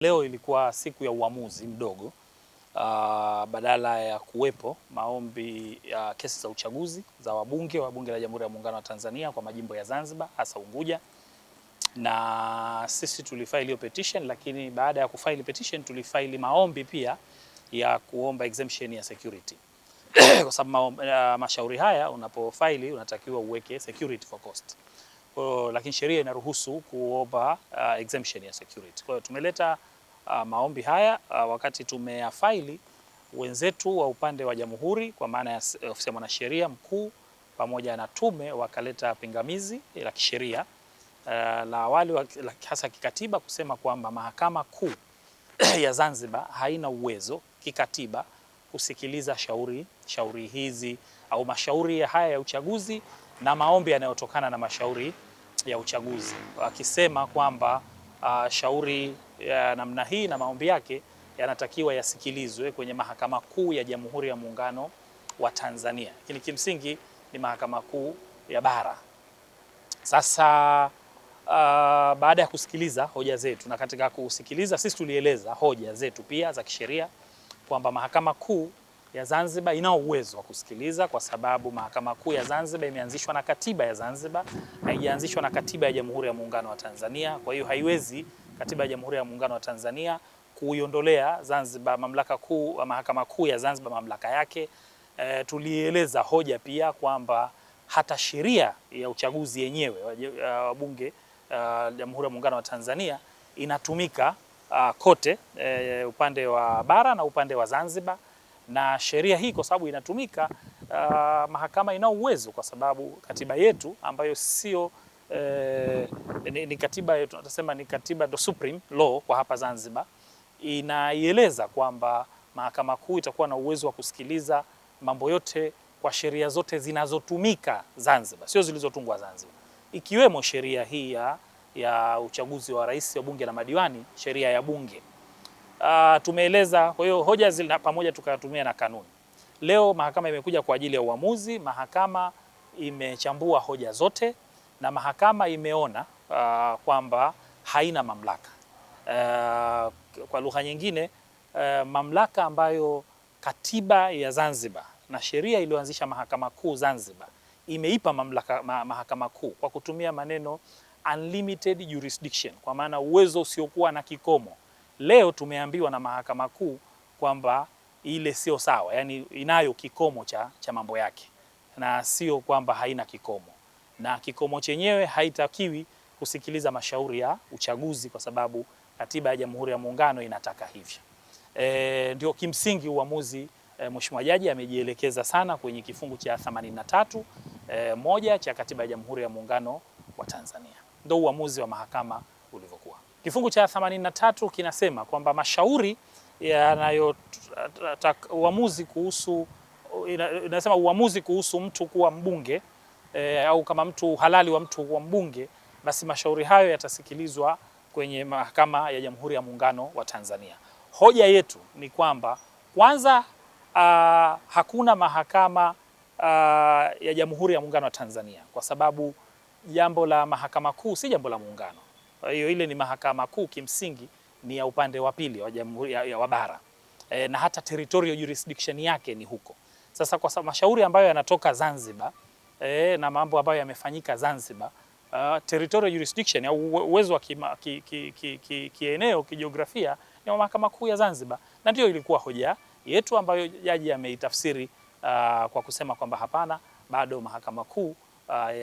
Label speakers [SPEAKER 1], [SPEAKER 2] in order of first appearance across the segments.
[SPEAKER 1] Leo ilikuwa siku ya uamuzi mdogo. Badala ya kuwepo maombi ya kesi za uchaguzi za wabunge wa Bunge la Jamhuri ya Muungano wa Tanzania kwa majimbo ya Zanzibar hasa Unguja, na sisi tulifaili hiyo petition, lakini baada ya kufaili petition tulifaili maombi pia ya kuomba exemption ya security kwa sababu mashauri haya unapofaili unatakiwa uweke security for cost. Lakini sheria inaruhusu kuomba exemption ya security. Kwa hiyo tumeleta maombi haya wakati tumeyafaili, wenzetu wa upande wa Jamhuri kwa maana ya ofisi ya mwanasheria mkuu pamoja na tume wakaleta pingamizi la kisheria la awali hasa kikatiba kusema kwamba Mahakama Kuu ya Zanzibar haina uwezo kikatiba kusikiliza shauri hizi au mashauri haya ya uchaguzi na maombi yanayotokana na mashauri ya uchaguzi, wakisema kwamba shauri ya namna hii na maombi yake yanatakiwa yasikilizwe kwenye Mahakama Kuu ya Jamhuri ya Muungano wa Tanzania. Lakini kimsingi ni Mahakama Kuu ya Bara. Sasa baada ya kusikiliza hoja zetu, na katika kusikiliza sisi tulieleza hoja zetu pia za kisheria kwamba Mahakama Kuu ya Zanzibar ina uwezo wa kusikiliza kwa sababu Mahakama Kuu ya Zanzibar imeanzishwa na katiba ya Zanzibar, haijaanzishwa na katiba ya Jamhuri ya Muungano wa Tanzania. Kwa hiyo haiwezi katiba ya Jamhuri ya Muungano wa Tanzania kuiondolea Zanzibar mamlaka kuu, Mahakama Kuu ya Zanzibar mamlaka yake. Tulieleza hoja pia kwamba hata sheria ya uchaguzi yenyewe wa Bunge Jamhuri ya Muungano wa Tanzania inatumika kote upande wa bara na upande wa Zanzibar, na sheria hii kwa sababu inatumika mahakama ina uwezo kwa sababu katiba yetu ambayo sio ni katiba, tunasema ni katiba the supreme law kwa hapa Zanzibar, inaieleza kwamba Mahakama Kuu itakuwa na uwezo wa kusikiliza mambo yote kwa sheria zote zinazotumika Zanzibar, sio zilizotungwa Zanzibar, ikiwemo sheria hii ya uchaguzi wa rais wa bunge na madiwani, sheria ya bunge. Tumeeleza, kwa hiyo hoja zile pamoja tukatumia na kanuni. Leo mahakama imekuja kwa ajili ya uamuzi. Mahakama imechambua hoja zote na mahakama imeona kwamba haina mamlaka. Kwa lugha nyingine, mamlaka ambayo katiba ya Zanzibar na sheria iliyoanzisha Mahakama Kuu Zanzibar imeipa mamlaka Mahakama Kuu kwa kutumia maneno unlimited jurisdiction, kwa maana uwezo usiokuwa na kikomo. Leo tumeambiwa na Mahakama Kuu kwamba ile sio sawa, yani inayo kikomo cha mambo yake na sio kwamba haina kikomo, na kikomo chenyewe haitakiwi kusikiliza mashauri ya uchaguzi kwa sababu katiba ya Jamhuri ya Muungano inataka hivyo. Ndio kimsingi uamuzi. Mheshimiwa Jaji amejielekeza sana kwenye kifungu cha 83 moja cha katiba ya Jamhuri ya Muungano wa Tanzania. Ndio uamuzi wa mahakama ulivyokuwa. Kifungu cha 83 kinasema kwamba mashauri uamuzi kuhusu mtu kuwa mbunge au kama mtu halali wa mtu kuwa mbunge, basi mashauri hayo yatasikilizwa kwenye Mahakama ya Jamhuri ya Muungano wa Tanzania. Hoja yetu ni kwamba kwanza, hakuna mahakama ya Jamhuri ya Muungano wa Tanzania kwa sababu jambo la Mahakama Kuu si jambo la muungano. Kwa hiyo ile ni Mahakama Kuu kimsingi ni ya upande wa pili wa Jamhuri ya bara, na hata territorial jurisdiction yake ni huko. Sasa kwa sababu mashauri ambayo yanatoka Zanzibar na mambo ambayo yamefanyika Zanzibar, territorial jurisdiction au uwezo wa kieneo kijiografia ni Mahakama Kuu ya Zanzibar, na ndio ilikuwa hoja yetu ambayo jaji ameitafsiri kwa kusema kwamba hapana, bado Mahakama Kuu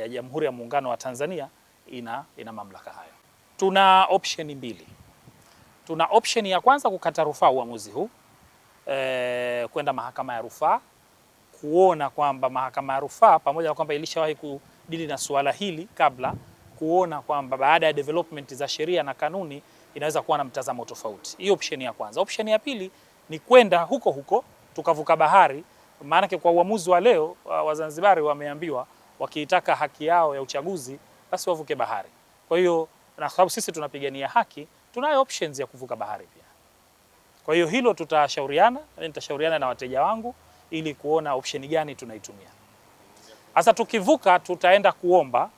[SPEAKER 1] ya Jamhuri ya Muungano wa Tanzania ina mamlaka hayo. Tuna option mbili. Tuna option ya kwanza kukata rufaa uamuzi huu kwenda mahakama ya rufaa, kuona kwamba mahakama ya rufaa pamoja na kwamba ilishawahi kudili na suala hili kabla, kuona kwamba baada ya development za sheria na kanuni inaweza kuwa na mtazamo tofauti. Hiyo option ya kwanza. Option ya pili ni kwenda huko tukavuka bahari, maana kwa uamuzi wa leo Wazanzibari wameambiwa wakiitaka haki yao ya uchaguzi basi wavuke bahari. Kwa hiyo na sababu sisi tunapigania haki, tunayo options ya kuvuka bahari pia. Kwa hiyo hilo tutashauriana, nitashauriana na wateja wangu ili kuona option gani tunaitumia. Sasa tukivuka tutaenda kuomba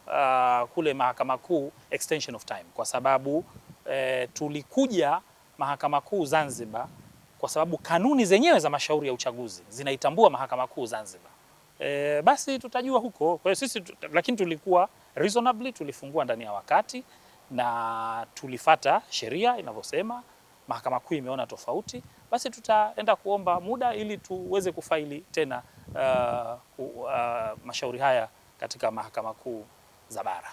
[SPEAKER 1] kule Mahakama Kuu extension of time kwa sababu tulikuja Mahakama Kuu Zanzibar, kwa sababu kanuni zenyewe za mashauri ya uchaguzi zinaitambua Mahakama Kuu Zanzibar, basi tutajua huko. Kwa hiyo sisi lakini tulikuwa reasonably, tulifungua ndani ya wakati na tulifata sheria inavyosema. Mahakama Kuu imeona tofauti, basi tutaenda kuomba muda ili tuweze kufaili tena mashauri haya katika Mahakama Kuu za Bara.